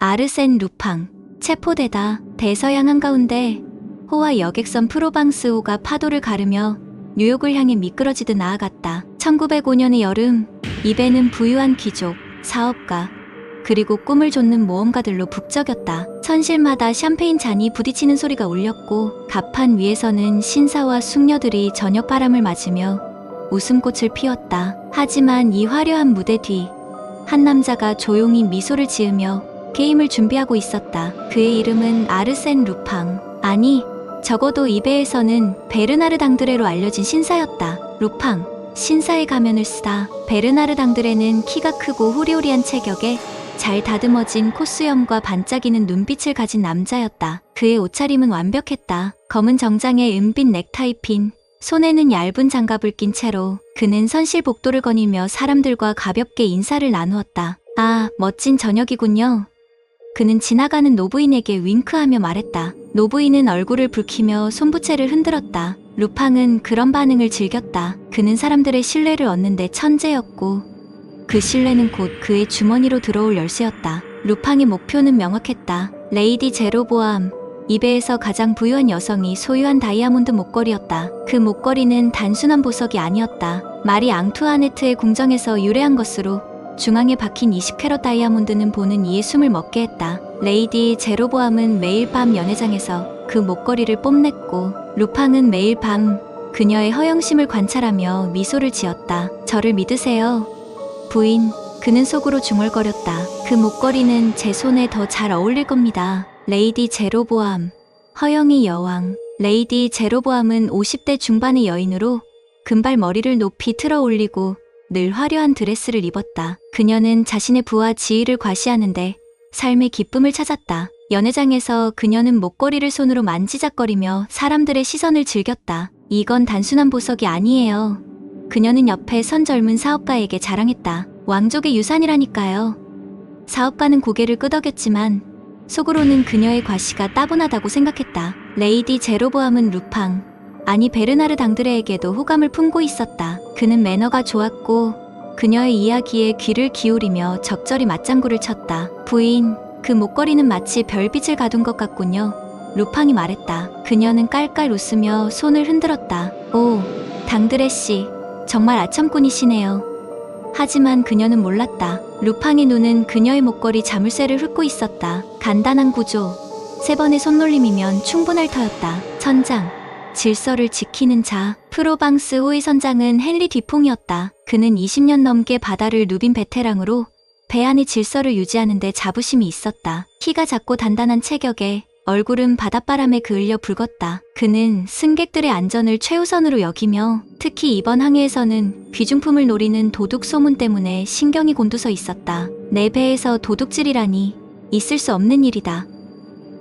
아르센 루팡 체포되다. 대서양 한가운데 호와 여객선 프로방스호가 파도를 가르며 뉴욕을 향해 미끄러지듯 나아갔다. 1905년의 여름, 이 배는 부유한 귀족, 사업가, 그리고 꿈을 좇는 모험가들로 북적였다. 선실마다 샴페인 잔이 부딪히는 소리가 울렸고 갑판 위에서는 신사와 숙녀들이 저녁 바람을 맞으며 웃음꽃을 피웠다. 하지만 이 화려한 무대 뒤, 한 남자가 조용히 미소를 지으며 게임을 준비하고 있었다. 그의 이름은 아르센 루팡. 아니, 적어도 이 배에서는 베르나르 당드레로 알려진 신사였다. 루팡, 신사의 가면을 쓰다. 베르나르 당드레는 키가 크고 호리호리한 체격에 잘 다듬어진 콧수염과 반짝이는 눈빛을 가진 남자였다. 그의 옷차림은 완벽했다. 검은 정장에 은빛 넥타이 핀, 손에는 얇은 장갑을 낀 채로 그는 선실 복도를 거니며 사람들과 가볍게 인사를 나누었다. 아, 멋진 저녁이군요. 그는 지나가는 노부인에게 윙크하며 말했다. 노부인은 얼굴을 붉히며 손부채를 흔들었다. 루팡은 그런 반응을 즐겼다. 그는 사람들의 신뢰를 얻는데 천재였고 그 신뢰는 곧 그의 주머니로 들어올 열쇠였다. 루팡의 목표는 명확했다. 레이디 제로보암, 이 배에서 가장 부유한 여성이 소유한 다이아몬드 목걸이였다. 그 목걸이는 단순한 보석이 아니었다. 마리 앙투아네트의 궁정에서 유래한 것으로 중앙에 박힌 20캐럿 다이아몬드는 보는 이의 숨을 먹게 했다. 레이디 제로보암은 매일 밤 연회장에서 그 목걸이를 뽐냈고 루팡은 매일 밤 그녀의 허영심을 관찰하며 미소를 지었다. 저를 믿으세요, 부인. 그는 속으로 중얼거렸다. 그 목걸이는 제 손에 더 잘 어울릴 겁니다. 레이디 제로보암, 허영의 여왕. 레이디 제로보암은 50대 중반의 여인으로 금발 머리를 높이 틀어 올리고 늘 화려한 드레스를 입었다. 그녀는 자신의 부와 지위를 과시하는데 삶의 기쁨을 찾았다. 연회장에서 그녀는 목걸이를 손으로 만지작거리며 사람들의 시선을 즐겼다. 이건 단순한 보석이 아니에요. 그녀는 옆에 선 젊은 사업가에게 자랑했다. 왕족의 유산이라니까요. 사업가는 고개를 끄덕였지만 속으로는 그녀의 과시가 따분하다고 생각했다. 레이디 제로보암은 루팡, 아니 베르나르 당드레에게도 호감을 품고 있었다. 그는 매너가 좋았고 그녀의 이야기에 귀를 기울이며 적절히 맞장구를 쳤다. 부인, 그 목걸이는 마치 별빛을 가둔 것 같군요. 루팡이 말했다. 그녀는 깔깔 웃으며 손을 흔들었다. 오, 당드레 씨, 정말 아첨꾼이시네요. 하지만 그녀는 몰랐다. 루팡의 눈은 그녀의 목걸이 자물쇠를 훑고 있었다. 간단한 구조, 3번의 손놀림이면 충분할 터였다. 선장, 질서를 지키는 자. 프로방스 호의 선장은 헨리 뒤퐁이었다. 그는 20년 넘게 바다를 누빈 베테랑으로 배 안의 질서를 유지하는 데 자부심이 있었다. 키가 작고 단단한 체격에 얼굴은 바닷바람에 그을려 붉었다. 그는 승객들의 안전을 최우선으로 여기며 특히 이번 항해에서는 귀중품을 노리는 도둑 소문 때문에 신경이 곤두서 있었다. 내 배에서 도둑질이라니 있을 수 없는 일이다.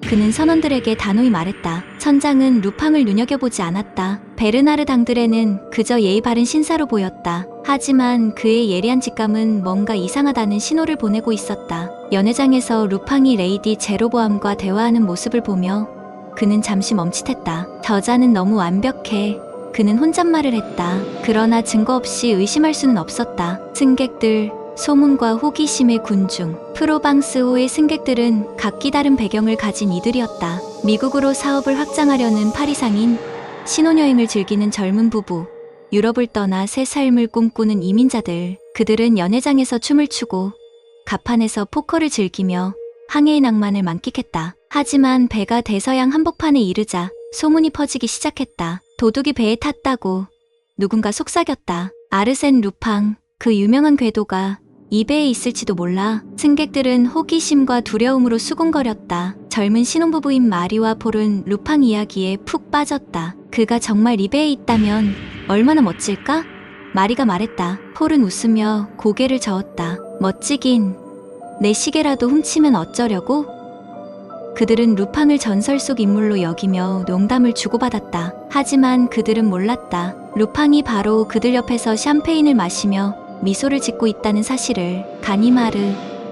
그는 선원들에게 단호히 말했다. 선장은 루팡을 눈여겨보지 않았다. 베르나르 당드레는 그저 예의 바른 신사로 보였다. 하지만 그의 예리한 직감은 뭔가 이상하다는 신호를 보내고 있었다. 연회장에서 루팡이 레이디 제로보암과 대화하는 모습을 보며 그는 잠시 멈칫했다. 저자는 너무 완벽해. 그는 혼잣말을 했다. 그러나 증거 없이 의심할 수는 없었다. 승객들, 소문과 호기심의 군중. 프로방스호의 승객들은 각기 다른 배경을 가진 이들이었다. 미국으로 사업을 확장하려는 파리상인, 신혼여행을 즐기는 젊은 부부, 유럽을 떠나 새 삶을 꿈꾸는 이민자들. 그들은 연회장에서 춤을 추고 갑판에서 포커를 즐기며 항해의 낭만을 만끽했다. 하지만 배가 대서양 한복판에 이르자 소문이 퍼지기 시작했다. 도둑이 배에 탔다고. 누군가 속삭였다. 아르센 루팡, 그 유명한 궤도가 이 배에 있을지도 몰라. 승객들은 호기심과 두려움으로 수군거렸다. 젊은 신혼부부인 마리와 폴은 루팡 이야기에 푹 빠졌다. 그가 정말 이 배에 있다면 얼마나 멋질까? 마리가 말했다. 폴은 웃으며 고개를 저었다. 멋지긴. 내 시계라도 훔치면 어쩌려고? 그들은 루팡을 전설 속 인물로 여기며 농담을 주고받았다. 하지만 그들은 몰랐다. 루팡이 바로 그들 옆에서 샴페인을 마시며 미소를 짓고 있다는 사실을. 가니마르,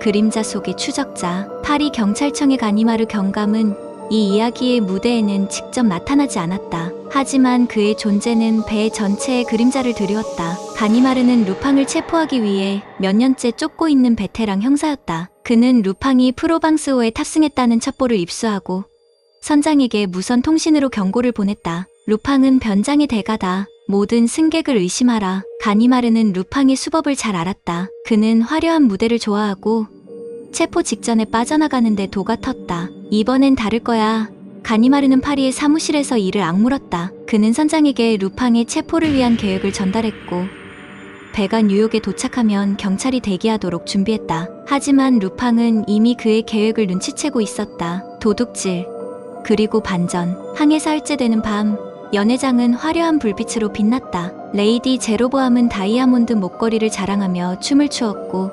그림자 속의 추적자. 파리 경찰청의 가니마르 경감은 이 이야기의 무대에는 직접 나타나지 않았다. 하지만 그의 존재는 배 전체의 그림자를 드리웠다. 가니마르는 루팡을 체포하기 위해 몇 년째 쫓고 있는 베테랑 형사였다. 그는 루팡이 프로방스호에 탑승했다는 첩보를 입수하고 선장에게 무선 통신으로 경고를 보냈다. 루팡은 변장의 대가다. 모든 승객을 의심하라. 가니마르는 루팡의 수법을 잘 알았다. 그는 화려한 무대를 좋아하고 체포 직전에 빠져나가는데 도가 텄다. 이번엔 다를 거야. 가니마르는 파리의 사무실에서 이를 악물었다. 그는 선장에게 루팡의 체포를 위한 계획을 전달했고 배가 뉴욕에 도착하면 경찰이 대기하도록 준비했다. 하지만 루팡은 이미 그의 계획을 눈치채고 있었다. 도둑질, 그리고 반전. 항해사 일제되는 밤, 연회장은 화려한 불빛으로 빛났다. 레이디 제로보암은 다이아몬드 목걸이를 자랑하며 춤을 추었고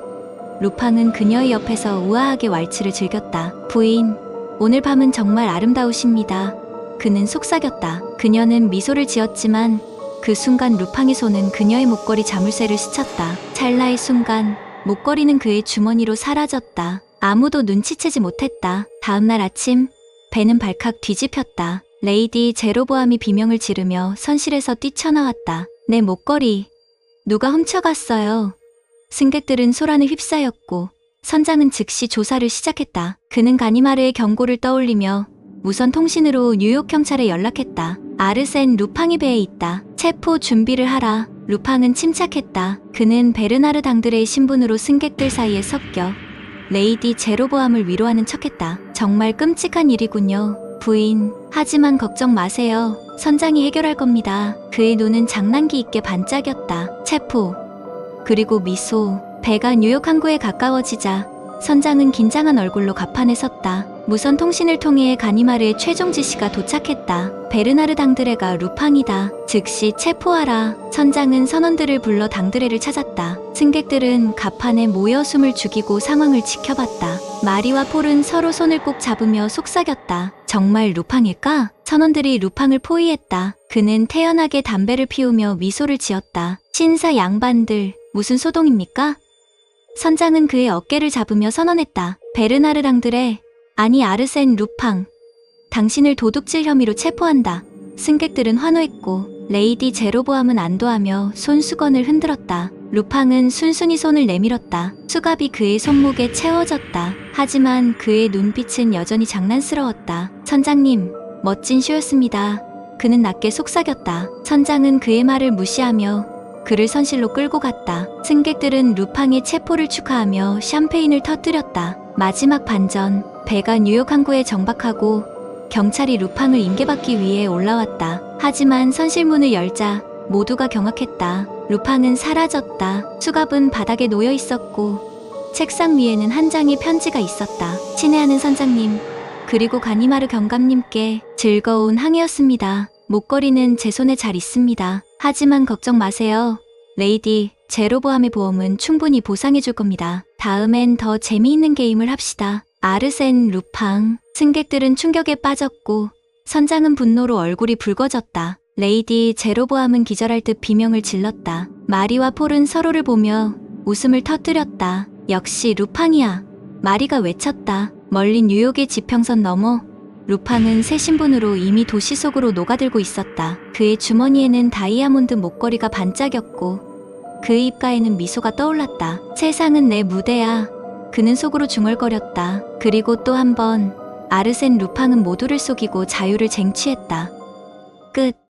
루팡은 그녀의 옆에서 우아하게 왈츠를 즐겼다. 부인, 오늘 밤은 정말 아름다우십니다. 그는 속삭였다. 그녀는 미소를 지었지만 그 순간 루팡의 손은 그녀의 목걸이 자물쇠를 스쳤다. 찰나의 순간 목걸이는 그의 주머니로 사라졌다. 아무도 눈치채지 못했다. 다음날 아침 배는 발칵 뒤집혔다. 레이디 제로보암이 비명을 지르며 선실에서 뛰쳐나왔다. 내 목걸이 누가 훔쳐갔어요. 승객들은 소란에 휩싸였고 선장은 즉시 조사를 시작했다. 그는 가니마르의 경고를 떠올리며 무선 통신으로 뉴욕 경찰에 연락했다. 아르센 루팡이 배에 있다. 체포 준비를 하라. 루팡은 침착했다. 그는 베르나르 당드레의 신분으로 승객들 사이에 섞여 레이디 제로보암을 위로하는 척했다. 정말 끔찍한 일이군요, 부인. 하지만 걱정 마세요. 선장이 해결할 겁니다. 그의 눈은 장난기 있게 반짝였다. 체포, 그리고 미소. 배가 뉴욕 항구에 가까워지자 선장은 긴장한 얼굴로 갑판에 섰다. 무선 통신을 통해 가니마르의 최종 지시가 도착했다. 베르나르 당드레가 루팡이다. 즉시 체포하라. 선장은 선원들을 불러 당드레를 찾았다. 승객들은 갑판에 모여 숨을 죽이고 상황을 지켜봤다. 마리와 폴은 서로 손을 꼭 잡으며 속삭였다. 정말 루팡일까? 선원들이 루팡을 포위했다. 그는 태연하게 담배를 피우며 미소를 지었다. 신사 양반들, 무슨 소동입니까? 선장은 그의 어깨를 잡으며 선언했다. 베르나르 당드레, 아니 아르센 루팡, 당신을 도둑질 혐의로 체포한다. 승객들은 환호했고 레이디 제로보암은 안도하며 손수건을 흔들었다. 루팡은 순순히 손을 내밀었다. 수갑이 그의 손목에 채워졌다. 하지만 그의 눈빛은 여전히 장난스러웠다. 선장님, 멋진 쇼였습니다. 그는 낮게 속삭였다. 선장은 그의 말을 무시하며 그를 선실로 끌고 갔다. 승객들은 루팡의 체포를 축하하며 샴페인을 터뜨렸다. 마지막 반전, 배가 뉴욕 항구에 정박하고 경찰이 루팡을 인계받기 위해 올라왔다. 하지만 선실문을 열자 모두가 경악했다. 루팡은 사라졌다. 수갑은 바닥에 놓여 있었고 책상 위에는 한 장의 편지가 있었다. 친애하는 선장님, 그리고 가니마르 경감님께 즐거운 항해였습니다. 목걸이는 제 손에 잘 있습니다. 하지만 걱정 마세요. 레이디 제로보암의 보험은 충분히 보상해줄 겁니다. 다음엔 더 재미있는 게임을 합시다. 아르센 루팡. 승객들은 충격에 빠졌고 선장은 분노로 얼굴이 붉어졌다. 레이디 제로보암은 기절할 듯 비명을 질렀다. 마리와 폴은 서로를 보며 웃음을 터뜨렸다. 역시 루팡이야. 마리가 외쳤다. 멀리 뉴욕의 지평선 너머 루팡은 새 신분으로 이미 도시 속으로 녹아들고 있었다. 그의 주머니에는 다이아몬드 목걸이가 반짝였고 그의 입가에는 미소가 떠올랐다. 세상은 내 무대야. 그는 속으로 중얼거렸다. 그리고 또 한 번 아르센 루팡은 모두를 속이고 자유를 쟁취했다. 끝.